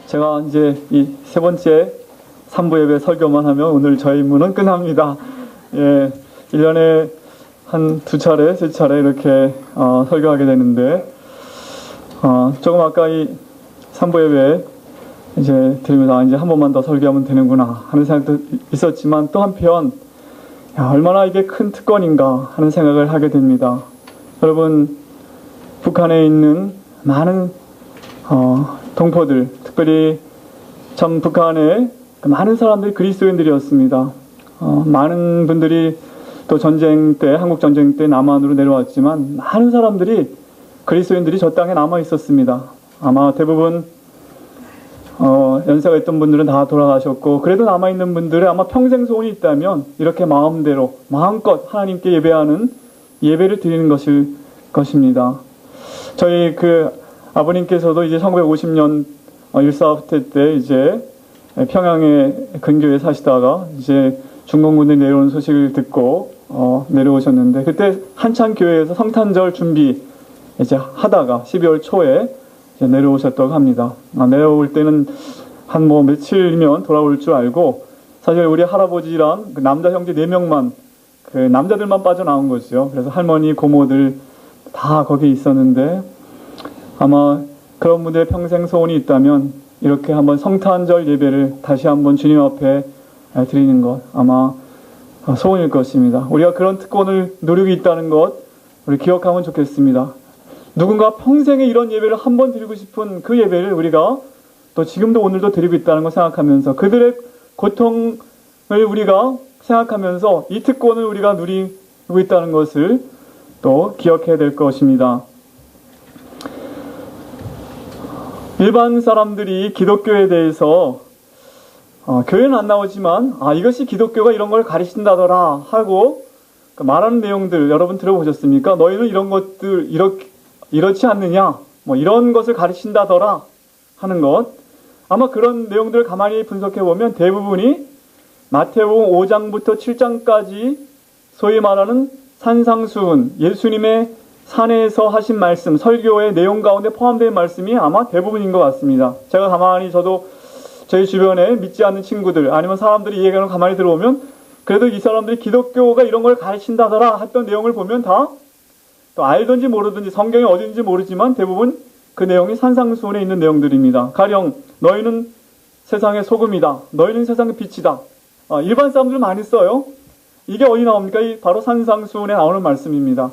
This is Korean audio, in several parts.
제가 이제 이 세 번째 3부 예배 설교만 하면 오늘 저희 임무는 끝납니다. 예, 1년에 한 2차례, 3차례 이렇게 설교하게 되는데, 조금 아까 이 3부 예배 이제 들으면서 이제 한 번만 더 설교하면 되는구나 하는 생각도 있었지만, 또 한편 얼마나 이게 큰 특권인가 하는 생각을 하게 됩니다. 여러분, 북한에 있는 많은 동포들, 특별히 참 북한에 많은 사람들이 그리스도인들이었습니다. 많은 분들이 또 전쟁 때, 한국 전쟁 때 남한으로 내려왔지만 많은 사람들이 그리스도인들이 저 땅에 남아 있었습니다. 아마 대부분 연세가 있던 분들은 다 돌아가셨고, 그래도 남아 있는 분들의 아마 평생 소원이 있다면 이렇게 마음대로 마음껏 하나님께 예배하는 예배를 드리는 것입니다. 저희 아버님께서도 이제 1950년 일사후퇴 때 이제 평양의 근교에 사시다가 이제 중공군들이 내려오는 소식을 듣고 내려오셨는데, 그때 한창 교회에서 성탄절 준비 이제 하다가 12월 초에 이제 내려오셨다고 합니다. 내려올 때는 한 며칠이면 돌아올 줄 알고, 사실 우리 할아버지랑 남자 형제 4명만 남자들만 빠져나온 거죠. 그래서 할머니, 고모들 다 거기 있었는데, 아마 그런 분들의 평생 소원이 있다면 이렇게 한번 성탄절 예배를 다시 한번 주님 앞에 드리는 것, 아마 소원일 것입니다. 우리가 그런 특권을 누리고 있다는 것 우리 기억하면 좋겠습니다. 누군가 평생에 이런 예배를 한번 드리고 싶은 그 예배를 우리가 또 지금도 오늘도 드리고 있다는 걸 생각하면서, 그들의 고통을 우리가 생각하면서 이 특권을 우리가 누리고 있다는 것을 또 기억해야 될 것입니다. 일반 사람들이 기독교에 대해서 교회는 안 나오지만 이것이 기독교가 이런 걸 가르친다더라 하고 말하는 내용들 여러분 들어보셨습니까? 너희는 이런 것들 이렇지 않느냐, 이런 것을 가르친다더라 하는 것, 아마 그런 내용들을 가만히 분석해 보면 대부분이 마태복음 5장부터 7장까지 소위 말하는 산상수훈, 예수님의 산에서 하신 말씀, 설교의 내용 가운데 포함된 말씀이 아마 대부분인 것 같습니다. 제가 가만히 저도 저희 주변에 믿지 않는 친구들 아니면 사람들이 얘기하는 걸 가만히 들어보면, 그래도 이 사람들이 기독교가 이런 걸 가르친다더라 했던 내용을 보면 다 또 알든지 모르든지 성경이 어딘지 모르지만 대부분 그 내용이 산상수훈에 있는 내용들입니다. 가령 너희는 세상의 소금이다, 너희는 세상의 빛이다. 일반 사람들 많이 써요. 이게 어디 나옵니까? 바로 산상수훈에 나오는 말씀입니다.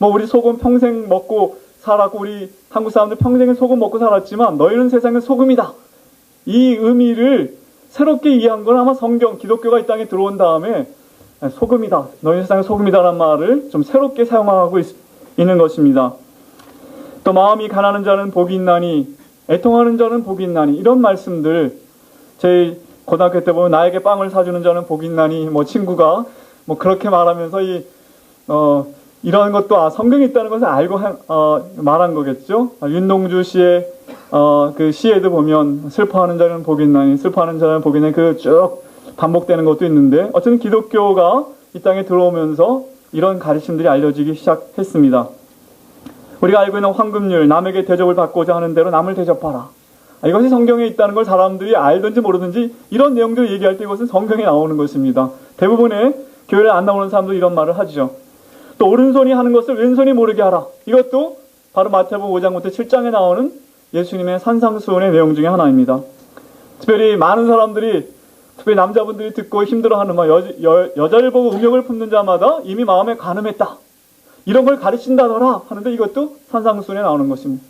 우리 소금 평생 먹고 살았고, 우리 한국 사람들 평생에 소금 먹고 살았지만 너희는 세상의 소금이다. 이 의미를 새롭게 이해한 건 아마 성경, 기독교가 이 땅에 들어온 다음에 소금이다, 너희는 세상의 소금이다라는 말을 좀 새롭게 사용하고 있는 것입니다. 또 마음이 가난한 자는 복이 있나니 애통하는 자는 복이 있나니, 이런 말씀들 저희 고등학교 때 보면 나에게 빵을 사주는 자는 복이 있나니 친구가 그렇게 말하면서 이런 것도 성경에 있다는 것을 알고 말한 거겠죠. 윤동주 씨의 그 시에도 보면 슬퍼하는 자는 복이 있나니, 슬퍼하는 자는 복이 있나니, 쭉 반복되는 것도 있는데, 어쨌든 기독교가 이 땅에 들어오면서 이런 가르침들이 알려지기 시작했습니다. 우리가 알고 있는 황금률, 남에게 대접을 받고자 하는 대로 남을 대접하라, 이것이 성경에 있다는 걸 사람들이 알든지 모르든지 이런 내용들을 얘기할 때 이것은 성경에 나오는 것입니다. 대부분의 교회를 안 나오는 사람도 이런 말을 하죠. 또 오른손이 하는 것을 왼손이 모르게 하라, 이것도 바로 마태복음 5장부터 7장에 나오는 예수님의 산상수훈의 내용 중에 하나입니다. 특별히 많은 사람들이, 특별히 남자분들이 듣고 힘들어하는 여자를 보고 음욕을 품는 자마다 이미 마음에 간음했다, 이런 걸 가르친다더라 하는데, 이것도 산상수훈에 나오는 것입니다.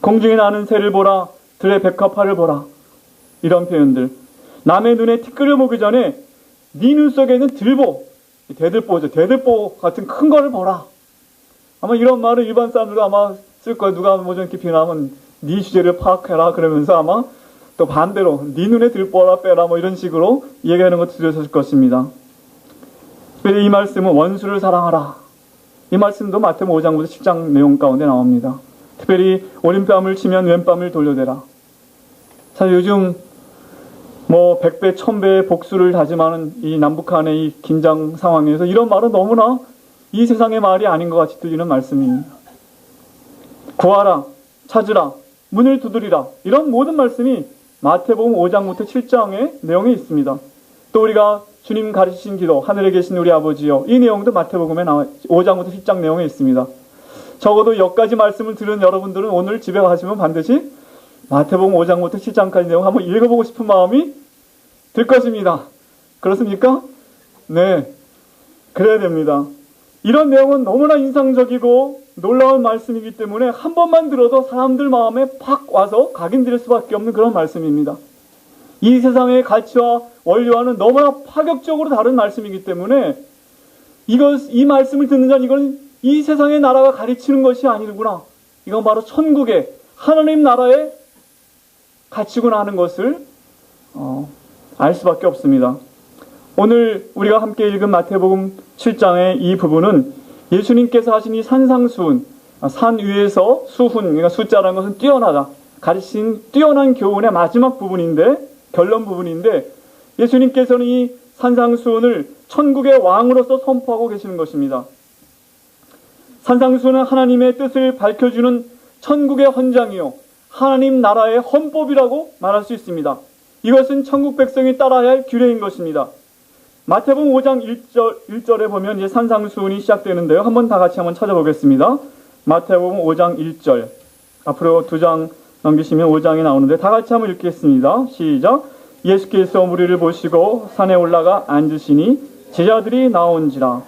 공중에 나는 새를 보라, 들의 백합화를 보라, 이런 표현들. 남의 눈에 티끌을 보기 전에 네 눈 속에 있는 들보, 대들보죠. 대들보 같은 큰 거를 보라. 아마 이런 말을 일반 사람들도 아마 쓸 거예요. 누가 좀 이렇게 비난하면 네 주제를 파악해라 그러면서 아마 또 반대로 네 눈에 들보라 빼라 이런 식으로 얘기하는 것도 들으셨을 것입니다. 이 말씀은 원수를 사랑하라, 이 말씀도 마태복음 5장부터 10장 내용 가운데 나옵니다. 특별히 오른뺨을 치면 왼뺨을 돌려대라. 사실 요즘 100배, 1000배의 복수를 다짐하는 이 남북한의 이 긴장 상황에서 이런 말은 너무나 이 세상의 말이 아닌 것 같이 들리는 말씀입니다. 구하라, 찾으라, 문을 두드리라. 이런 모든 말씀이 마태복음 5장부터 7장의 내용에 있습니다. 또 우리가 주님 가르치신 기도, 하늘에 계신 우리 아버지여, 이 내용도 마태복음에 5장부터 10장 내용에 있습니다. 적어도 여기까지 말씀을 들은 여러분들은 오늘 집에 가시면 반드시 마태복음 5장부터 7장까지 내용 한번 읽어보고 싶은 마음이 들 것입니다. 그렇습니까? 네, 그래야 됩니다. 이런 내용은 너무나 인상적이고 놀라운 말씀이기 때문에 한 번만 들어도 사람들 마음에 팍 와서 각인될 수밖에 없는 그런 말씀입니다. 이 세상의 가치와 원리와는 너무나 파격적으로 다른 말씀이기 때문에 이 말씀을 듣는 자는 이건 이 세상의 나라가 가르치는 것이 아니구나. 이건 바로 천국의 하나님 나라의 가치구나 하는 것을 알 수밖에 없습니다. 오늘 우리가 함께 읽은 마태복음 7장의 이 부분은 예수님께서 하신 이 산상수훈, 산 위에서 수훈, 그러니까 숫자라는 것은 뛰어나다, 가르친 뛰어난 교훈의 마지막 부분인데, 결론 부분인데, 예수님께서는 이 산상수훈을 천국의 왕으로서 선포하고 계시는 것입니다. 산상수훈은 하나님의 뜻을 밝혀주는 천국의 헌장이요, 하나님 나라의 헌법이라고 말할 수 있습니다. 이것은 천국 백성이 따라야 할 규례인 것입니다. 마태복음 5장 1절에 보면 이제 산상수훈이 시작되는데요. 한번 다 같이 한번 찾아보겠습니다. 마태복음 5장 1절. 앞으로 2장 넘기시면 5장이 나오는데 다 같이 한번 읽겠습니다. 시작. 예수께서 무리를 보시고 산에 올라가 앉으시니 제자들이 나온지라.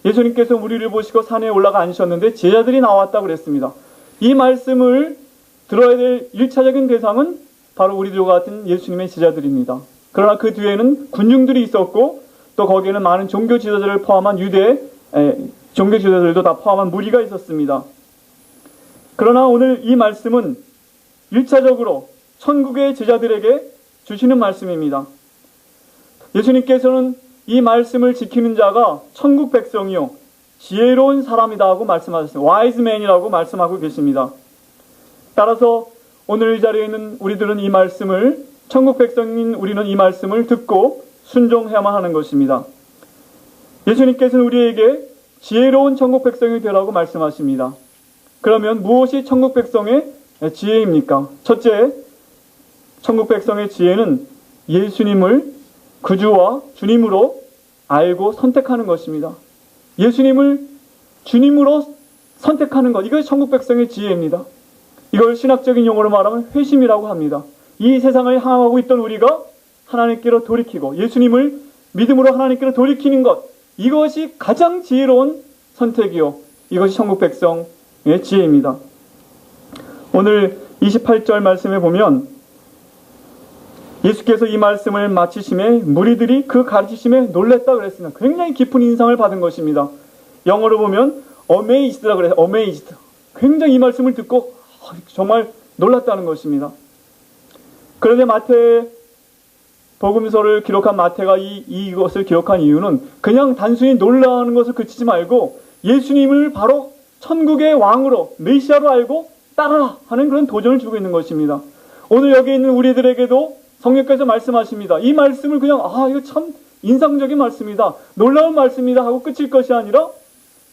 예수님께서 무리를 보시고 산에 올라가 앉으셨는데 제자들이 나왔다고 그랬습니다. 이 말씀을 들어야 될 1차적인 대상은 바로 우리들과 같은 예수님의 제자들입니다. 그러나 그 뒤에는 군중들이 있었고 또 거기에는 많은 종교 지도자들을 포함한 종교 지도자들도 다 포함한 무리가 있었습니다. 그러나 오늘 이 말씀은 1차적으로 천국의 제자들에게 주시는 말씀입니다. 예수님께서는 이 말씀을 지키는 자가 천국 백성이요 지혜로운 사람이다 하고 말씀하셨습니다. wise man이라고 말씀하고 계십니다. 따라서 오늘 이 자리에 있는 우리들은 이 말씀을, 천국 백성인 우리는 이 말씀을 듣고 순종해야만 하는 것입니다. 예수님께서는 우리에게 지혜로운 천국 백성이 되라고 말씀하십니다. 그러면 무엇이 천국 백성의 지혜입니까? 첫째, 천국 백성의 지혜는 예수님을 구주와 주님으로 알고 선택하는 것입니다. 예수님을 주님으로 선택하는 것, 이것이 천국 백성의 지혜입니다. 이걸 신학적인 용어로 말하면 회심이라고 합니다. 이 세상을 향하고 있던 우리가 하나님께로 돌이키고 예수님을 믿음으로 하나님께로 돌이키는 것, 이것이 가장 지혜로운 선택이요, 이것이 천국 백성의 지혜입니다. 오늘 28절 말씀에 보면 예수께서 이 말씀을 마치심에 무리들이 그 가르치심에 놀랬다 그랬습니다. 굉장히 깊은 인상을 받은 것입니다. 영어로 보면 amazed라고 그래서 amazed. 굉장히 이 말씀을 듣고 정말 놀랐다는 것입니다. 그런데 마태 복음서를 기록한 마태가 이것을 기록한 이유는 그냥 단순히 놀라는 것을 그치지 말고 예수님을 바로 천국의 왕으로 메시아로 알고 따라라 하는 그런 도전을 주고 있는 것입니다. 오늘 여기 있는 우리들에게도 성령께서 말씀하십니다. 이 말씀을 그냥 이거 참 인상적인 말씀이다, 놀라운 말씀이다 하고 끝일 것이 아니라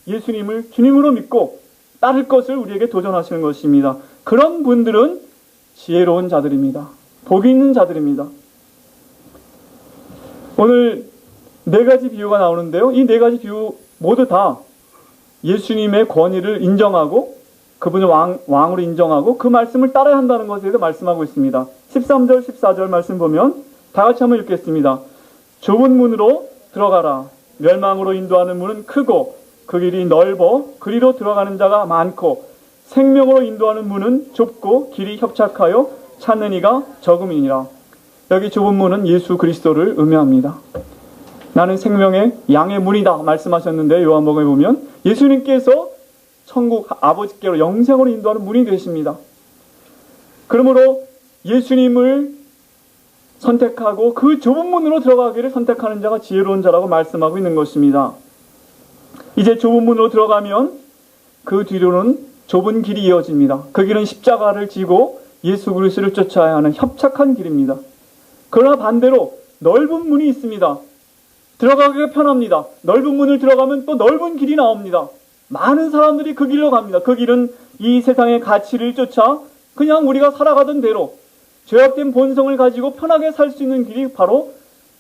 예수님을 주님으로 믿고 따를 것을 우리에게 도전하시는 것입니다. 그런 분들은 지혜로운 자들입니다. 복이 있는 자들입니다. 오늘 4가지 비유가 나오는데요. 이 4가지 비유 모두 다 예수님의 권위를 인정하고 그분을 왕으로 인정하고 그 말씀을 따라야 한다는 것에 대해서 말씀하고 있습니다. 13절, 14절 말씀 보면 다 같이 한번 읽겠습니다. 좁은 문으로 들어가라. 멸망으로 인도하는 문은 크고 그 길이 넓어 그리로 들어가는 자가 많고 생명으로 인도하는 문은 좁고 길이 협착하여 찾는 이가 적음이니라. 여기 좁은 문은 예수 그리스도를 의미합니다. 나는 생명의 양의 문이다 말씀하셨는데 요한복음에 보면 예수님께서 천국 아버지께로 영생으로 인도하는 문이 되십니다. 그러므로 예수님을 선택하고 그 좁은 문으로 들어가기를 선택하는 자가 지혜로운 자라고 말씀하고 있는 것입니다. 이제 좁은 문으로 들어가면 그 뒤로는 좁은 길이 이어집니다. 그 길은 십자가를 지고 예수 그리스도를 쫓아야 하는 협착한 길입니다. 그러나 반대로 넓은 문이 있습니다. 들어가기가 편합니다. 넓은 문을 들어가면 또 넓은 길이 나옵니다. 많은 사람들이 그 길로 갑니다. 그 길은 이 세상의 가치를 쫓아 그냥 우리가 살아가던 대로 죄악된 본성을 가지고 편하게 살 수 있는 길이 바로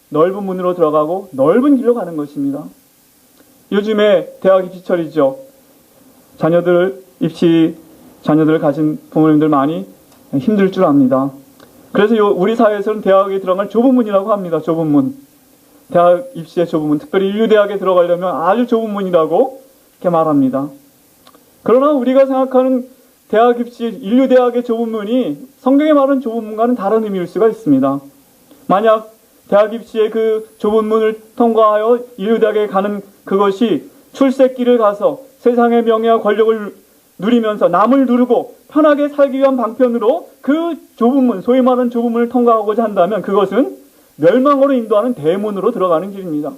넓은 문으로 들어가고 넓은 길로 가는 것입니다. 요즘에 대학 입시철이죠. 자녀들 가진 부모님들 많이 힘들 줄 압니다. 그래서 우리 사회에서는 대학에 들어갈 좁은 문이라고 합니다. 좁은 문. 대학 입시의 좁은 문. 특별히 인류대학에 들어가려면 아주 좁은 문이라고 이렇게 말합니다. 그러나 우리가 생각하는 대학 입시, 인류대학의 좁은 문이 성경에 말하는 좁은 문과는 다른 의미일 수가 있습니다. 만약 대학 입시의 그 좁은 문을 통과하여 인류대학에 가는 그것이 출세길을 가서 세상의 명예와 권력을 누리면서 남을 누르고 편하게 살기 위한 방편으로 그 좁은 문, 소위 말하는 좁은 문을 통과하고자 한다면 그것은 멸망으로 인도하는 대문으로 들어가는 길입니다.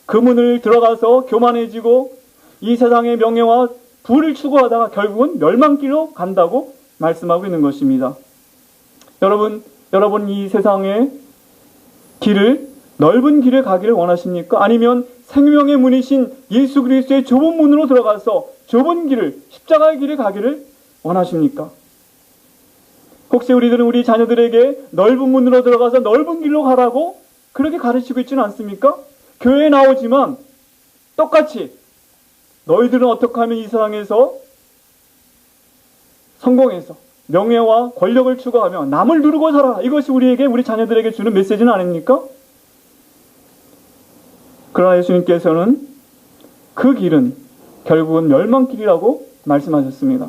그 문을 들어가서 교만해지고 이 세상의 명예와 부를 추구하다가 결국은 멸망길로 간다고 말씀하고 있는 것입니다. 여러분 이 세상의 길을, 넓은 길을 가기를 원하십니까? 아니면 생명의 문이신 예수 그리스도의 좁은 문으로 들어가서 좁은 길을, 십자가의 길을 가기를 원하십니까? 혹시 우리들은 우리 자녀들에게 넓은 문으로 들어가서 넓은 길로 가라고 그렇게 가르치고 있지는 않습니까? 교회에 나오지만 똑같이 너희들은 어떻게 하면 이 세상에서 성공해서 명예와 권력을 추구하며 남을 누르고 살아라. 이것이 우리 자녀들에게 주는 메시지는 아닙니까? 그러나 예수님께서는 그 길은 결국은 멸망길이라고 말씀하셨습니다.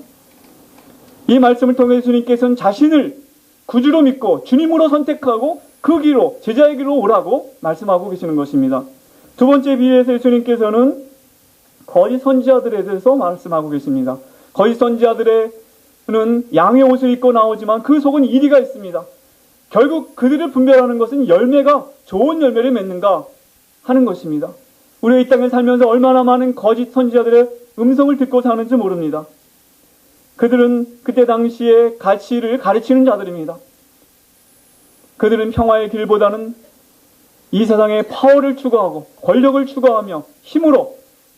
이 말씀을 통해 예수님께서는 자신을 구주로 믿고 주님으로 선택하고 그 길로, 제자의 길로 오라고 말씀하고 계시는 것입니다. 두 번째 비유에서 예수님께서는 거짓 선지자들에 대해서 말씀하고 계십니다. 거짓 선지자들은 양의 옷을 입고 나오지만 그 속은 이리가 있습니다. 결국 그들을 분별하는 것은 열매가 좋은 열매를 맺는가 하는 것입니다. 우리가 이 땅에 살면서 얼마나 많은 거짓 선지자들의 음성을 듣고 사는지 모릅니다. 그들은 그때 당시의 가치를 가르치는 자들입니다. 그들은 평화의 길보다는 이 세상의 파워를 추구하고 권력을 추구하며 힘으로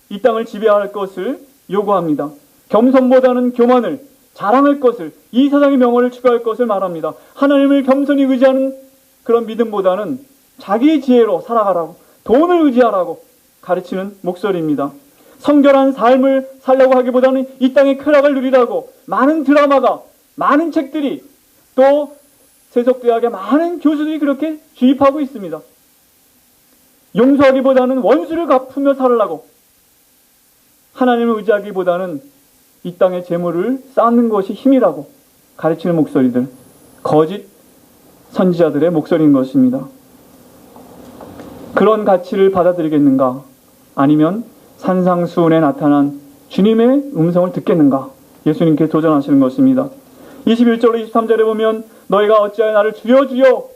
이 땅을 지배할 것을 요구합니다. 겸손보다는 교만을, 자랑할 것을, 이 세상의 명예를 추구할 것을 말합니다. 하나님을 겸손히 의지하는 그런 믿음보다는 자기의 지혜로 살아가라고, 돈을 의지하라고 가르치는 목소리입니다. 성결한 삶을 살려고 하기보다는 이 땅의 쾌락을 누리라고 많은 드라마가, 많은 책들이, 또 세속대학의 많은 교수들이 그렇게 주입하고 있습니다. 용서하기보다는 원수를 갚으며 살으라고, 하나님을 의지하기보다는 이 땅의 재물을 쌓는 것이 힘이라고 가르치는 목소리들, 거짓 선지자들의 목소리인 것입니다. 그런 가치를 받아들이겠는가? 아니면 산상수훈에 나타난 주님의 음성을 듣겠는가? 예수님께 도전하시는 것입니다. 21절로 23절에 보면 너희가 어찌하여 나를 주여 주여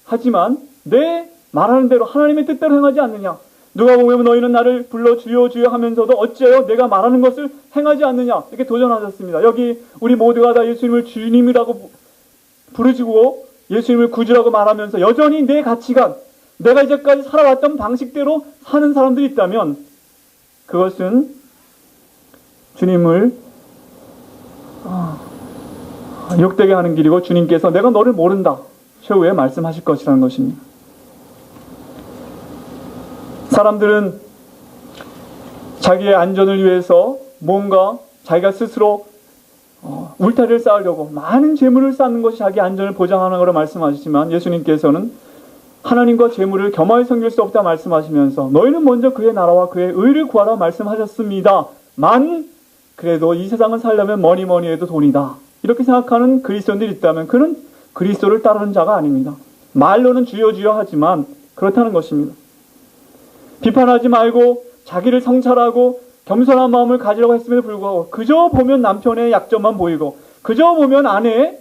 하지만 내 말하는 대로 하나님의 뜻대로 행하지 않느냐? 누가 보면 너희는 나를 불러 주여 주여 하면서도 어찌하여 내가 말하는 것을 행하지 않느냐? 이렇게 도전하셨습니다. 여기 우리 모두가 다 예수님을 주님이라고 부르시고 예수님을 구주라고 말하면서 여전히 내 가치관, 내가 이제까지 살아왔던 방식대로 사는 사람들이 있다면 그것은 주님을 욕되게 하는 길이고 주님께서 내가 너를 모른다 최후에 말씀하실 것이라는 것입니다. 사람들은 자기의 안전을 위해서 뭔가 자기가 스스로 울타리를 쌓으려고 많은 재물을 쌓는 것이 자기 안전을 보장하는 것으로 말씀하시지만 예수님께서는 하나님과 재물을 겸하여 섬길 수 없다 말씀하시면서 너희는 먼저 그의 나라와 그의 의를 구하라 말씀하셨습니다만 그래도 이 세상을 살려면 뭐니 해도 돈이다. 이렇게 생각하는 그리스도인들이 있다면 그는 그리스도를 따르는 자가 아닙니다. 말로는 주여 주여 하지만 그렇다는 것입니다. 비판하지 말고 자기를 성찰하고 겸손한 마음을 가지려고 했음에도 불구하고 그저 보면 남편의 약점만 보이고 그저 보면 아내의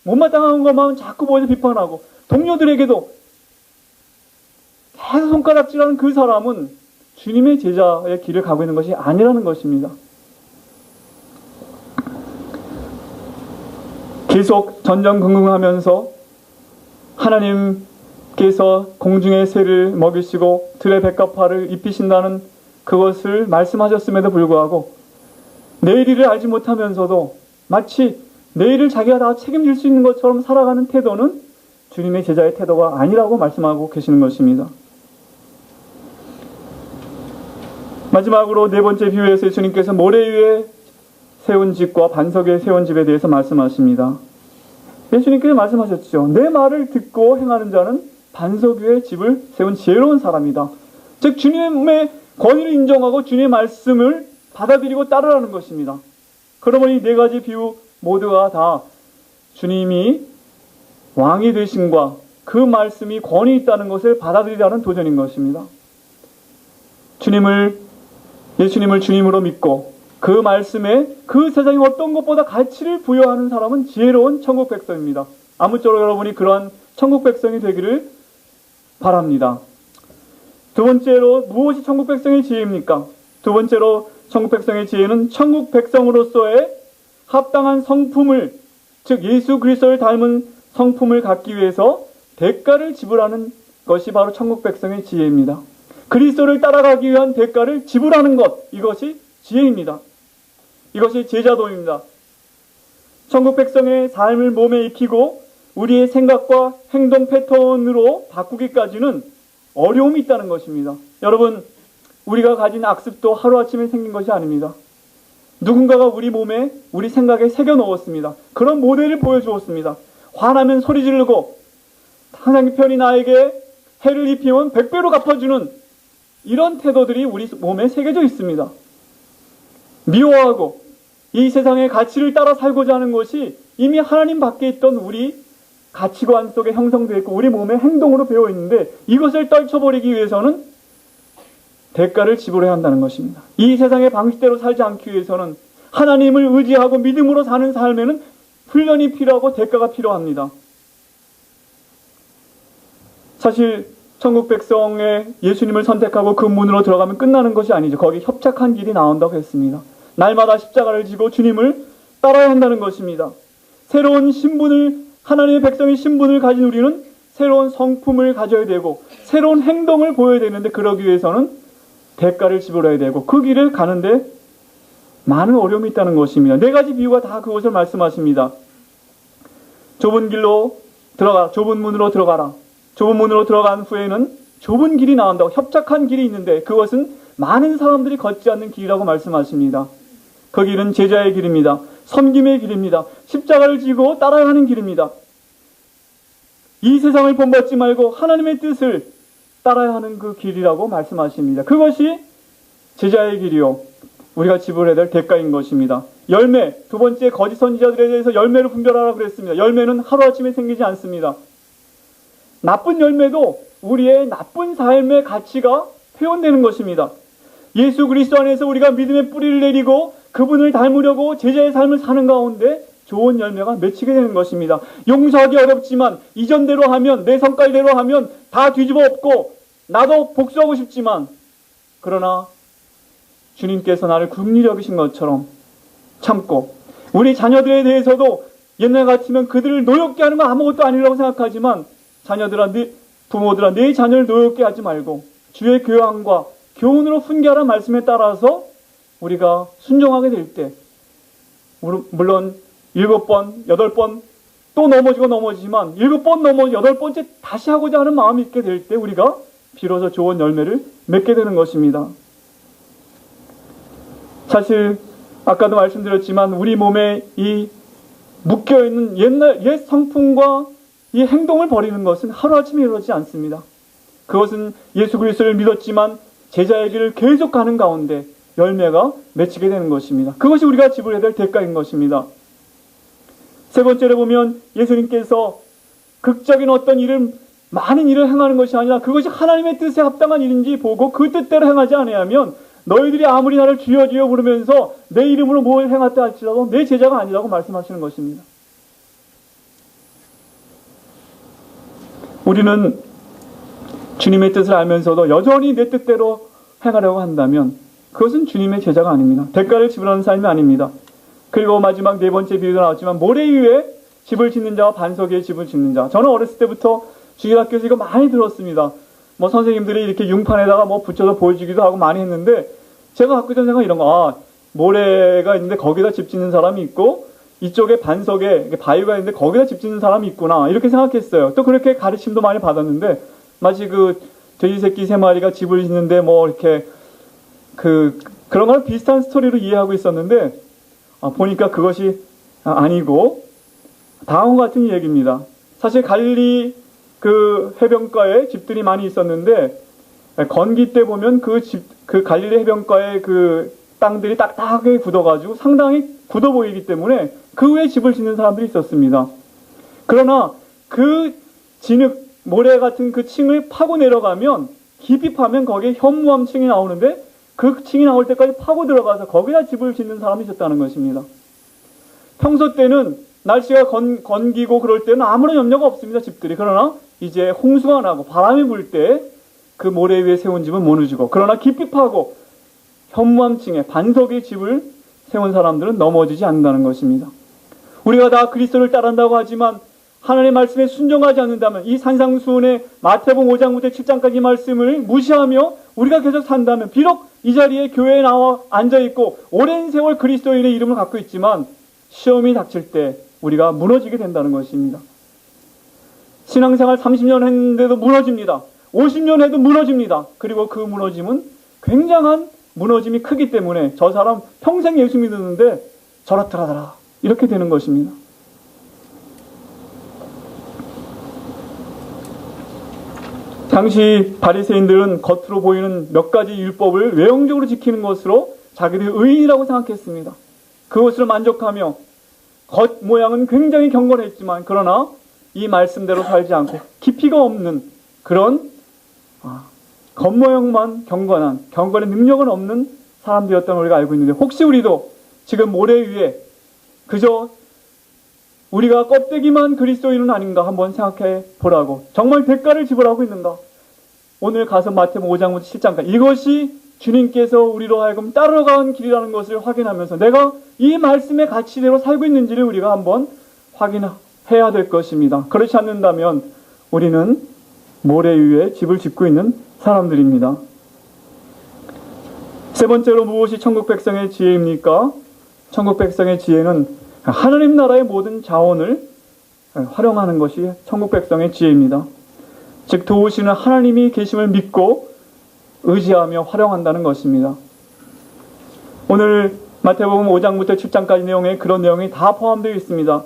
못마땅한 것만 자꾸 보여서 비판하고 동료들에게도 계속 손가락질하는 그 사람은 주님의 제자의 길을 가고 있는 것이 아니라는 것입니다. 계속 전전긍긍하면서 하나님께서 공중의 새를 먹이시고 들의 백합화를 입히신다는 그것을 말씀하셨음에도 불구하고 내일 일을 알지 못하면서도 마치 내일을 자기가 다 책임질 수 있는 것처럼 살아가는 태도는 주님의 제자의 태도가 아니라고 말씀하고 계시는 것입니다. 마지막으로 네 번째 비유에서 예수님께서 모래 위에 세운 집과 반석 위에 세운 집에 대해서 말씀하십니다. 예수님께서 말씀하셨죠. 내 말을 듣고 행하는 자는 반석 위에 집을 세운 지혜로운 사람이다. 즉 주님의 권위를 인정하고 주님의 말씀을 받아들이고 따르라는 것입니다. 그러므로 이 네 가지 비유 모두가 다 주님이 왕이 되심과 그 말씀이 권위 있다는 것을 받아들이라는 도전인 것입니다. 예수님을 주님으로 믿고 그 말씀에 그 세상에 어떤 것보다 가치를 부여하는 사람은 지혜로운 천국 백성입니다. 아무쪼록 여러분이 그러한 천국 백성이 되기를 바랍니다. 두 번째로 무엇이 천국 백성의 지혜입니까? 두 번째로 천국 백성의 지혜는 천국 백성으로서의 합당한 성품을, 즉 예수 그리스도를 닮은 성품을 갖기 위해서 대가를 지불하는 것이 바로 천국 백성의 지혜입니다. 그리스도를 따라가기 위한 대가를 지불하는 것, 이것이 지혜입니다. 이것이 제자도입니다. 천국 백성의 삶을 몸에 익히고 우리의 생각과 행동 패턴으로 바꾸기까지는 어려움이 있다는 것입니다. 여러분, 우리가 가진 악습도 하루아침에 생긴 것이 아닙니다. 누군가가 우리 몸에, 우리 생각에 새겨 넣었습니다. 그런 모델을 보여주었습니다. 화나면 소리 지르고 상대편이 나에게 해를 입히면 100배로 갚아주는 이런 태도들이 우리 몸에 새겨져 있습니다. 미워하고 이 세상의 가치를 따라 살고자 하는 것이 이미 하나님 밖에 있던 우리 가치관 속에 형성되어 있고 우리 몸의 행동으로 배어 있는데 이것을 떨쳐버리기 위해서는 대가를 지불해야 한다는 것입니다. 이 세상의 방식대로 살지 않기 위해서는 하나님을 의지하고 믿음으로 사는 삶에는 훈련이 필요하고 대가가 필요합니다. 사실 천국 백성의 예수님을 선택하고 그 문으로 들어가면 끝나는 것이 아니죠. 거기 협착한 길이 나온다고 했습니다. 날마다 십자가를 지고 주님을 따라야 한다는 것입니다. 새로운 신분을, 하나님의 백성의 신분을 가진 우리는 새로운 성품을 가져야 되고 새로운 행동을 보여야 되는데 그러기 위해서는 대가를 지불해야 되고 그 길을 가는데 많은 어려움이 있다는 것입니다. 네 가지 비유가 다 그것을 말씀하십니다. 좁은 길로 들어가, 좁은 문으로 들어가라. 좁은 문으로 들어간 후에는 좁은 길이 나온다고, 협착한 길이 있는데 그것은 많은 사람들이 걷지 않는 길이라고 말씀하십니다. 그 길은 제자의 길입니다. 섬김의 길입니다. 십자가를 지고 따라야 하는 길입니다. 이 세상을 본받지 말고 하나님의 뜻을 따라야 하는 그 길이라고 말씀하십니다. 그것이 제자의 길이요, 우리가 지불해야 될 대가인 것입니다. 열매, 두 번째 거짓 선지자들에 대해서 열매를 분별하라고 그랬습니다. 열매는 하루아침에 생기지 않습니다. 나쁜 열매도 우리의 나쁜 삶의 가치가 표현되는 것입니다. 예수 그리스도 안에서 우리가 믿음의 뿌리를 내리고 그분을 닮으려고 제자의 삶을 사는 가운데 좋은 열매가 맺히게 되는 것입니다. 용서하기 어렵지만 이전대로 하면, 내 성깔대로 하면 다 뒤집어 엎고 나도 복수하고 싶지만, 그러나 주님께서 나를 긍휼히 여기신 것처럼 참고, 우리 자녀들에 대해서도 옛날 같으면 그들을 노엽게 하는 건 아무것도 아니라고 생각하지만 자녀들아, 부모들아, 내 자녀를 노엽게 하지 말고 주의 교양과 교훈으로 훈계하라는 말씀에 따라서 우리가 순종하게 될 때, 물론 7번, 8번 또 넘어지지만 7번 넘어 8번째 다시 하고자 하는 마음이 있게 될 때 우리가 비로소 좋은 열매를 맺게 되는 것입니다. 사실 아까도 말씀드렸지만 우리 몸에 이 묶여있는 옛 성품과 이 행동을 버리는 것은 하루아침에 이루어지지 않습니다. 그것은 예수 그리스도를 믿었지만 제자의 길을 계속 가는 가운데 열매가 맺히게 되는 것입니다. 그것이 우리가 지불해야 될 대가인 것입니다. 세 번째로 보면 예수님께서 극적인 어떤 많은 일을 행하는 것이 아니라 그것이 하나님의 뜻에 합당한 일인지 보고 그 뜻대로 행하지 아니하면 너희들이 아무리 나를 주여 주여 부르면서 내 이름으로 뭘 행했다 할지라도 내 제자가 아니라고 말씀하시는 것입니다. 우리는 주님의 뜻을 알면서도 여전히 내 뜻대로 행하려고 한다면 그것은 주님의 제자가 아닙니다. 대가를 지불하는 삶이 아닙니다. 그리고 마지막 네 번째 비유도 나왔지만 모래 위에 집을 짓는 자와 반석 위에 집을 짓는 자. 저는 어렸을 때부터 주일학교에서 이거 많이 들었습니다. 선생님들이 이렇게 융판에다가 붙여서 보여주기도 하고 많이 했는데 제가 갖고 있던 생각은 이런 거, 모래가 있는데 거기다 집 짓는 사람이 있고 이쪽에 반석에 이렇게 바위가 있는데 거기다 집 짓는 사람이 있구나 이렇게 생각했어요. 또 그렇게 가르침도 많이 받았는데 마치 그 돼지 새끼 세 마리가 집을 짓는데 뭐 이렇게 그런 거랑 비슷한 스토리로 이해하고 있었는데 보니까 그것이 아니고 다음과 같은 얘기입니다. 사실 갈릴리 그 해변가에 집들이 많이 있었는데 건기 때 보면 그 갈릴리 해변가에 그 땅들이 딱딱하게 굳어가지고 상당히 굳어 보이기 때문에 그 위에 집을 짓는 사람들이 있었습니다. 그러나 그 진흙, 모래 같은 그 층을 파고 내려가면 깊이 파면 거기에 현무암 층이 나오는데 그 층이 나올 때까지 파고 들어가서 거기다 집을 짓는 사람이 있었다는 것입니다. 평소 때는 날씨가 건기고 그럴 때는 아무런 염려가 없습니다. 집들이. 그러나 이제 홍수가 나고 바람이 불 때 그 모래 위에 세운 집은 무너지고 그러나 깊이 파고 현무암층에 반석의 집을 세운 사람들은 넘어지지 않는다는 것입니다. 우리가 다 그리스도를 따른다고 하지만 하나님의 말씀에 순종하지 않는다면 이 산상수훈의 마태복음 5장부터 7장까지 말씀을 무시하며 우리가 계속 산다면 비록 이 자리에 교회에 나와 앉아있고 오랜 세월 그리스도인의 이름을 갖고 있지만 시험이 닥칠 때 우리가 무너지게 된다는 것입니다. 신앙생활 30년 했는데도 무너집니다. 50년 해도 무너집니다. 그리고 그 무너짐은 굉장한 무너짐이 크기 때문에 저 사람 평생 예수 믿었는데 저렇더라더라 이렇게 되는 것입니다. 당시 바리새인들은 겉으로 보이는 몇 가지 율법을 외형적으로 지키는 것으로 자기들이 의인이라고 생각했습니다. 그것으로 만족하며 겉 모양은 굉장히 경건했지만 그러나 이 말씀대로 살지 않고 깊이가 없는 그런 겉모양만 경건의 능력은 없는 사람들이었다는 우리가 알고 있는데 혹시 우리도 지금 모래 위에 그저 우리가 껍데기만 그리스도인은 아닌가 한번 생각해 보라고 정말 대가를 지불하고 있는가? 오늘 가서 마태복음 5장부터 7장까지 이것이 주님께서 우리로 하여금 따라가는 길이라는 것을 확인하면서 내가 이 말씀의 가치대로 살고 있는지를 우리가 한번 확인해야 될 것입니다. 그렇지 않는다면 우리는 모래 위에 집을 짓고 있는 사람들입니다. 세 번째로 무엇이 천국 백성의 지혜입니까? 천국 백성의 지혜는 하나님 나라의 모든 자원을 활용하는 것이 천국 백성의 지혜입니다. 즉 도우시는 하나님이 계심을 믿고 의지하며 활용한다는 것입니다. 오늘 마태복음 5장부터 7장까지 내용에 그런 내용이 다 포함되어 있습니다.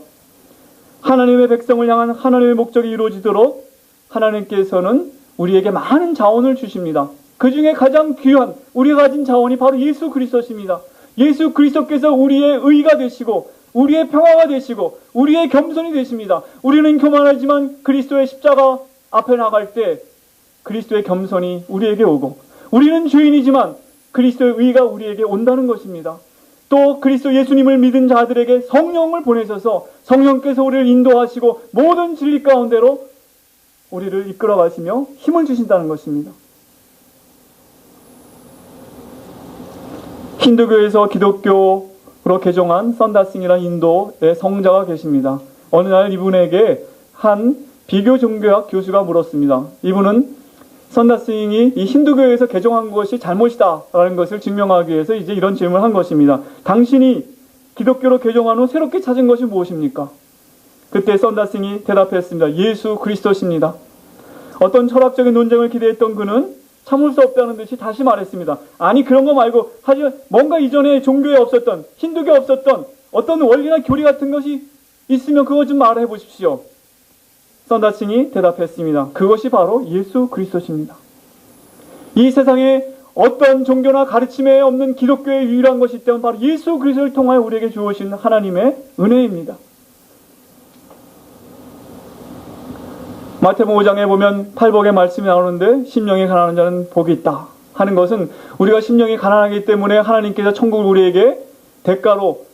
하나님의 백성을 향한 하나님의 목적이 이루어지도록 하나님께서는 우리에게 많은 자원을 주십니다. 그 중에 가장 귀한 우리가 가진 자원이 바로 예수 그리스도십니다. 예수 그리스도께서 우리의 의가 되시고 우리의 평화가 되시고 우리의 겸손이 되십니다. 우리는 교만하지만 그리스도의 십자가 앞에 나갈 때 그리스도의 겸손이 우리에게 오고 우리는 죄인이지만 그리스도의 의가 우리에게 온다는 것입니다. 또 그리스도 예수님을 믿은 자들에게 성령을 보내셔서 성령께서 우리를 인도하시고 모든 진리 가운데로 우리를 이끌어 가시며 힘을 주신다는 것입니다. 힌두교에서 기독교로 개종한 선다싱이라는 인도의 성자가 계십니다. 어느 날 이분에게 한 비교 종교학 교수가 물었습니다. 이분은 선다싱이 이 힌두교에서 개종한 것이 잘못이다라는 것을 증명하기 위해서 이제 이런 질문을 한 것입니다. 당신이 기독교로 개종한 후 새롭게 찾은 것이 무엇입니까? 그때 선다싱이 대답했습니다. 예수 그리스도십니다. 어떤 철학적인 논쟁을 기대했던 그는 참을 수 없다는 듯이 다시 말했습니다. 아니 그런 거 말고 하지만 뭔가 이전에 종교에 없었던 힌두교에 없었던 어떤 원리나 교리 같은 것이 있으면 그것 좀 말해 보십시오. 선다싱이 대답했습니다. 그것이 바로 예수 그리스도십니다. 이 세상에 어떤 종교나 가르침에 없는 기독교의 유일한 것이 있다면 바로 예수 그리스도를 통하여 우리에게 주어진 하나님의 은혜입니다. 마태복음 5장에 보면 팔복의 말씀이 나오는데 심령이 가난한 자는 복이 있다 하는 것은 우리가 심령이 가난하기 때문에 하나님께서 천국을 우리에게 대가로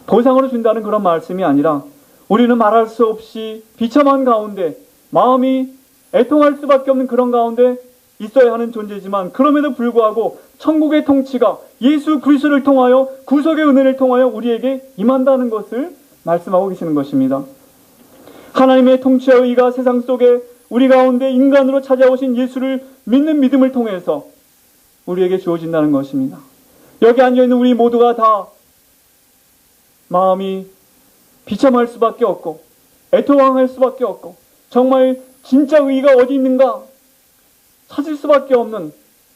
보상으로 준다는 그런 말씀이 아니라 우리는 말할 수 없이 비참한 가운데 마음이 애통할 수밖에 없는 그런 가운데 있어야 하는 존재지만 그럼에도 불구하고 천국의 통치가 예수 그리스도를 통하여 구속의 은혜를 통하여 우리에게 임한다는 것을 말씀하고 계시는 것입니다. 하나님의 통치와 의가 세상 속에 우리 가운데 인간으로 찾아오신 예수를 믿는 믿음을 통해서 우리에게 주어진다는 것입니다. 여기 앉아있는 우리 모두가 다 마음이 비참할 수밖에 없고 애통할 수밖에 없고 정말 진짜 의의가 어디 있는가 찾을 수밖에 없는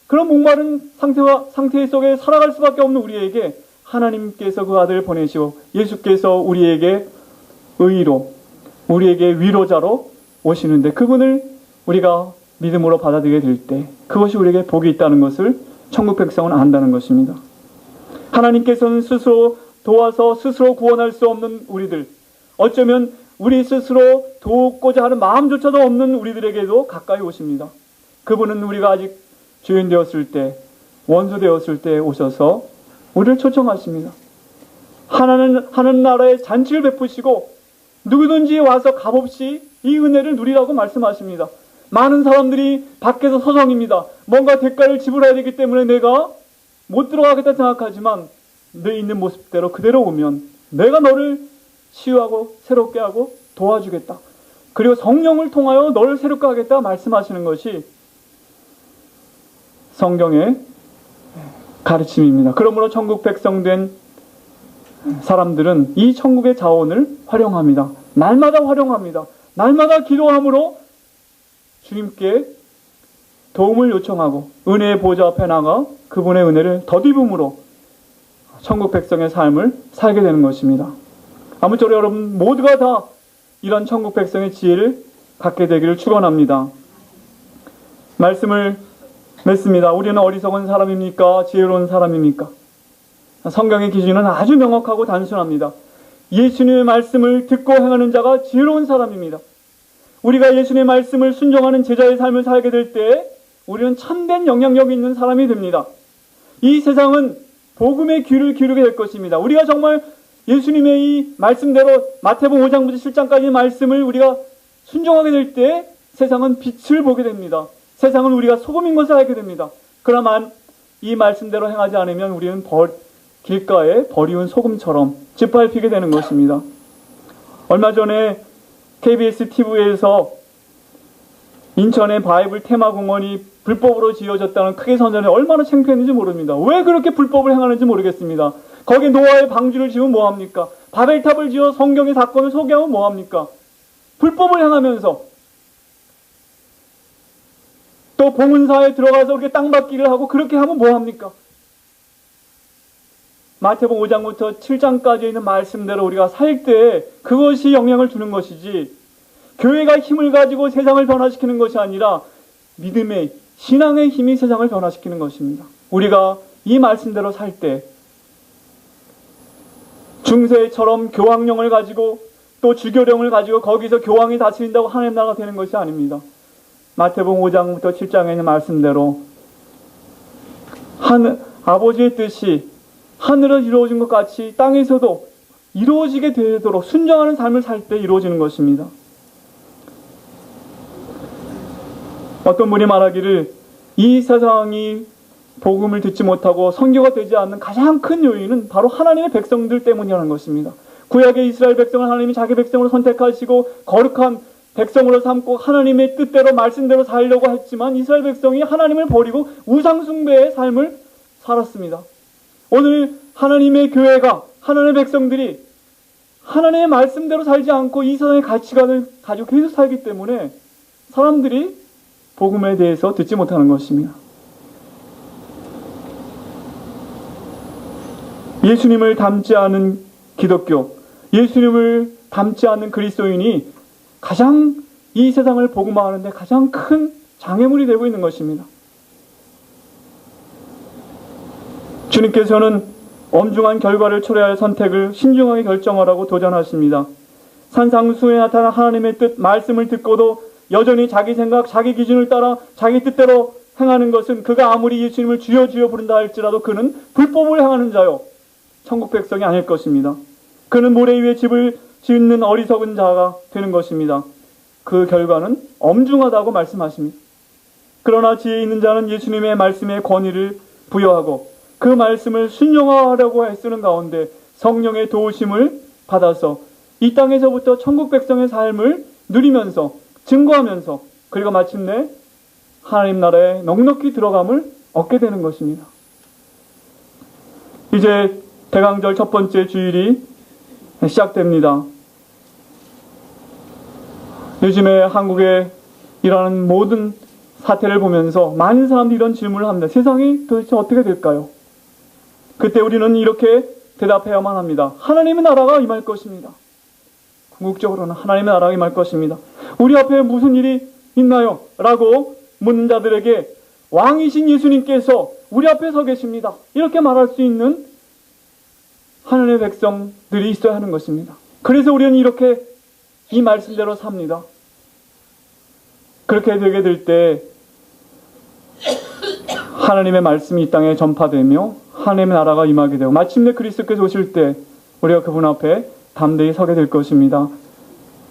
그런 목마른 상태 속에 살아갈 수밖에 없는 우리에게 하나님께서 그 아들을 보내시고 예수께서 우리에게 의의로 우리에게 위로자로 오시는데 그분을 우리가 믿음으로 받아들이게 될 때 그것이 우리에게 복이 있다는 것을 천국 백성은 안다는 것입니다. 하나님께서는 스스로 도와서 스스로 구원할 수 없는 우리들, 어쩌면 우리 스스로 돕고자 하는 마음조차도 없는 우리들에게도 가까이 오십니다. 그분은 우리가 아직 죄인 되었을 때, 원수 되었을 때 오셔서 우리를 초청하십니다. 하나님 나라의 잔치를 베푸시고 누구든지 와서 값없이 이 은혜를 누리라고 말씀하십니다. 많은 사람들이 밖에서 서성입니다. 뭔가 대가를 지불해야 되기 때문에 내가 못 들어가겠다 생각하지만 내 있는 모습대로 그대로 오면 내가 너를 치유하고 새롭게 하고 도와주겠다. 그리고 성령을 통하여 너를 새롭게 하겠다 말씀하시는 것이 성경의 가르침입니다. 그러므로 천국 백성 된 사람들은 이 천국의 자원을 활용합니다. 날마다 활용합니다. 날마다 기도함으로 주님께 도움을 요청하고 은혜의 보좌 앞에 나가 그분의 은혜를 덧입음으로 천국 백성의 삶을 살게 되는 것입니다. 아무쪼록 여러분 모두가 다 이런 천국 백성의 지혜를 갖게 되기를 축원합니다. 말씀을 맺습니다. 우리는 어리석은 사람입니까? 지혜로운 사람입니까? 성경의 기준은 아주 명확하고 단순합니다. 예수님의 말씀을 듣고 행하는 자가 지혜로운 사람입니다. 우리가 예수님의 말씀을 순종하는 제자의 삶을 살게 될 때 우리는 참된 영향력이 있는 사람이 됩니다. 이 세상은 복음의 귀를 기울이게 될 것입니다. 우리가 정말 예수님의 이 말씀대로 마태복음 5장부터 7장까지의 말씀을 우리가 순종하게 될 때 세상은 빛을 보게 됩니다. 세상은 우리가 소금인 것을 알게 됩니다. 그러나 이 말씀대로 행하지 않으면 우리는 길가에 버리운 소금처럼 짓밟히게 되는 것입니다. 얼마 전에 KBS TV에서 인천의 바이블 테마공원이 불법으로 지어졌다는 크게 선전해 얼마나 창피했는지 모릅니다. 왜 그렇게 불법을 행하는지 모르겠습니다. 거기에 노아의 방주를 지으면 뭐합니까? 바벨탑을 지어 성경의 사건을 소개하면 뭐합니까? 불법을 행하면서 또 봉은사에 들어가서 그렇게 땅받기를 하고 그렇게 하면 뭐합니까? 마태복음 5장부터 7장까지 있는 말씀대로 우리가 살 때 그것이 영향을 주는 것이지 교회가 힘을 가지고 세상을 변화시키는 것이 아니라 믿음의 신앙의 힘이 세상을 변화시키는 것입니다. 우리가 이 말씀대로 살 때 중세처럼 교황령을 가지고 또 주교령을 가지고 거기서 교황이 다스린다고 하나님 나라가 되는 것이 아닙니다. 마태복음 5장부터 7장에 있는 말씀대로 아버지의 뜻이 하늘에서 이루어진 것 같이 땅에서도 이루어지게 되도록 순종하는 삶을 살 때 이루어지는 것입니다. 어떤 분이 말하기를 이 세상이 복음을 듣지 못하고 선교가 되지 않는 가장 큰 요인은 바로 하나님의 백성들 때문이라는 것입니다. 구약의 이스라엘 백성을 하나님이 자기 백성으로 선택하시고 거룩한 백성으로 삼고 하나님의 뜻대로 말씀대로 살려고 했지만 이스라엘 백성이 하나님을 버리고 우상숭배의 삶을 살았습니다. 오늘 하나님의 교회가 하나님의 백성들이 하나님의 말씀대로 살지 않고 이 세상의 가치관을 가지고 계속 살기 때문에 사람들이 복음에 대해서 듣지 못하는 것입니다. 예수님을 닮지 않은 기독교, 예수님을 닮지 않는 그리스도인이 가장 이 세상을 복음화하는데 가장 큰 장애물이 되고 있는 것입니다. 주님께서는 엄중한 결과를 초래할 선택을 신중하게 결정하라고 도전하십니다. 산상수에 나타난 하나님의 뜻, 말씀을 듣고도 여전히 자기 생각, 자기 기준을 따라 자기 뜻대로 행하는 것은 그가 아무리 예수님을 주여 주여 부른다 할지라도 그는 불법을 행하는 자요 천국 백성이 아닐 것입니다. 그는 모래 위에 집을 짓는 어리석은 자가 되는 것입니다. 그 결과는 엄중하다고 말씀하십니다. 그러나 지혜 있는 자는 예수님의 말씀에 권위를 부여하고 그 말씀을 순종하려고 애쓰는 가운데 성령의 도우심을 받아서 이 땅에서부터 천국 백성의 삶을 누리면서 증거하면서 그리고 마침내 하나님 나라에 넉넉히 들어감을 얻게 되는 것입니다. 이제 대강절 첫 번째 주일이 시작됩니다. 요즘에 한국에 일어나는 모든 사태를 보면서 많은 사람들이 이런 질문을 합니다. 세상이 도대체 어떻게 될까요? 그때 우리는 이렇게 대답해야만 합니다. 하나님의 나라가 임할 것입니다. 궁극적으로는 하나님의 나라가 임할 것입니다. 우리 앞에 무슨 일이 있나요? 라고 묻는 자들에게 왕이신 예수님께서 우리 앞에 서 계십니다. 이렇게 말할 수 있는 하나님의 백성들이 있어야 하는 것입니다. 그래서 우리는 이렇게 이 말씀대로 삽니다. 그렇게 되게 될 때 하나님의 말씀이 이 땅에 전파되며 하나님의 나라가 임하게 되고 마침내 그리스도께서 오실 때 우리가 그분 앞에 담대히 서게 될 것입니다.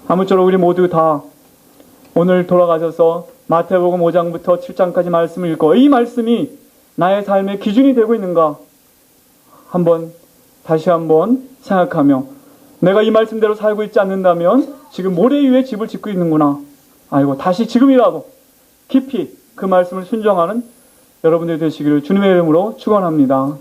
아무쪼록 우리 모두 다 오늘 돌아가셔서 마태복음 5장부터 7장까지 말씀을 읽고 이 말씀이 나의 삶의 기준이 되고 있는가 다시 한번 생각하며 내가 이 말씀대로 살고 있지 않는다면 지금 모래 위에 집을 짓고 있는구나. 아이고 다시 지금이라도 깊이 그 말씀을 순종하는 여러분들이 되시기를 주님의 이름으로 축원합니다.